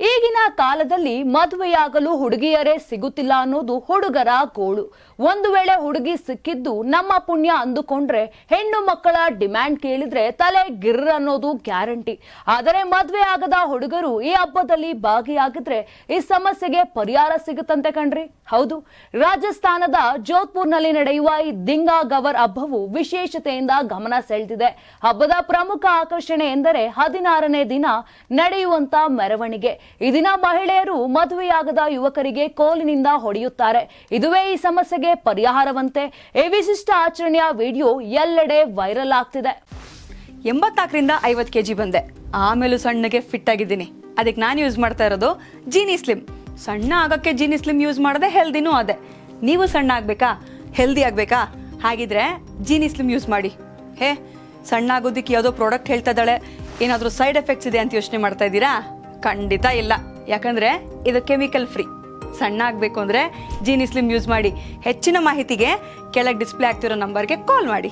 ಈಗಿನ ಕಾಲದಲ್ಲಿ ಮದುವೆಯಾಗಲು ಹುಡುಗಿಯರೇ ಸಿಗುತ್ತಿಲ್ಲ ಅನ್ನೋದು ಹುಡುಗರ ಗೋಳು. ಒಂದು ವೇಳೆ ಹುಡುಗಿ ಸಿಕ್ಕಿದ್ದು ನಮ್ಮ ಪುಣ್ಯ ಅಂದುಕೊಂಡ್ರೆ ಹೆಣ್ಣು ಮಕ್ಕಳ ಡಿಮ್ಯಾಂಡ್ ಕೇಳಿದ್ರೆ ತಲೆ ಗಿರ್ರ ಅನ್ನೋದು ಗ್ಯಾರಂಟಿ. ಆದರೆ ಮದುವೆ ಆಗದ ಹುಡುಗರು ಈ ಹಬ್ಬದಲ್ಲಿ ಭಾಗಿಯಾಗಿದ್ರೆ ಈ ಸಮಸ್ಯೆಗೆ ಪರಿಹಾರ ಸಿಗುತ್ತಂತೆ ಕಣ್ರಿ. ಹೌದು, ರಾಜಸ್ಥಾನದ ಜೋಧ್ಪುರ್ನಲ್ಲಿ ನಡೆಯುವ ಈ ದಿಂಗಾ ಗವರ್ ಹಬ್ಬವು ವಿಶೇಷತೆಯಿಂದ ಗಮನ ಸೆಳೆದಿದೆ. ಹಬ್ಬದ ಪ್ರಮುಖ ಆಕರ್ಷಣೆ ಎಂದರೆ 16ನೇ ದಿನ ನಡೆಯುವಂತ ಮೆರವಣಿಗೆ. ಈ ದಿನ ಮಹಿಳೆಯರು ಮದುವೆಯಾಗದ ಯುವಕರಿಗೆ ಕೋಲಿನಿಂದ ಹೊಡೆಯುತ್ತಾರೆ. ಇದುವೇ ಈ ಸಮಸ್ಯೆಗೆ ಪರಿಹಾರವಂತೆ. ಈ ವಿಶಿಷ್ಟ ಆಚರಣೆಯ ವಿಡಿಯೋ ಎಲ್ಲೆಡೆ ವೈರಲ್ ಆಗ್ತಿದೆ. 84ರಿಂದ 50 kg ಬಂದೆ, ಆಮೇಲೂ ಸಣ್ಣಗೆ ಫಿಟ್ ಆಗಿದ್ದೀನಿ. ಅದಕ್ಕೆ ನಾನು ಯೂಸ್ ಮಾಡ್ತಾ ಇರೋದು ಜೀನಿ ಸ್ಲಿಮ್. ಸಣ್ಣ ಆಗಕ್ಕೆ ಜೀನಿ ಸ್ಲಿಮ್ ಯೂಸ್ ಮಾಡದೆ ಹೆಲ್ದಿನೂ ಅದೇ. ನೀವು ಸಣ್ಣ ಆಗ್ಬೇಕಾ, ಹೆಲ್ದಿ ಆಗ್ಬೇಕಾ? ಹಾಗಿದ್ರೆ ಜೀನಿ ಸ್ಲಿಮ್ ಯೂಸ್ ಮಾಡಿ. ಸಣ್ಣ ಆಗೋದಕ್ಕೆ ಯಾವುದೋ ಪ್ರಾಡಕ್ಟ್ ಹೇಳ್ತಾ ಇದ್ದಾಳೆ, ಏನಾದರೂ ಸೈಡ್ ಎಫೆಕ್ಟ್ಸ್ ಇದೆ ಅಂತ ಯೋಚನೆ ಮಾಡ್ತಾ ಇದ್ದೀರಾ? ಖಂಡಿತ ಇಲ್ಲ, ಯಾಕಂದ್ರೆ ಇದು ಕೆಮಿಕಲ್ ಫ್ರೀ. ಸಣ್ಣ ಆಗಬೇಕು ಅಂದ್ರೆ ಜೀನಿ ಸ್ಲಿಮ್ ಯೂಸ್ ಮಾಡಿ. ಹೆಚ್ಚಿನ ಮಾಹಿತಿಗೆ ಕೆಳಗೆ ಡಿಸ್ಪ್ಲೇ ಆಗ್ತಿರೋ ನಂಬರ್ಗೆ ಕಾಲ್ ಮಾಡಿ.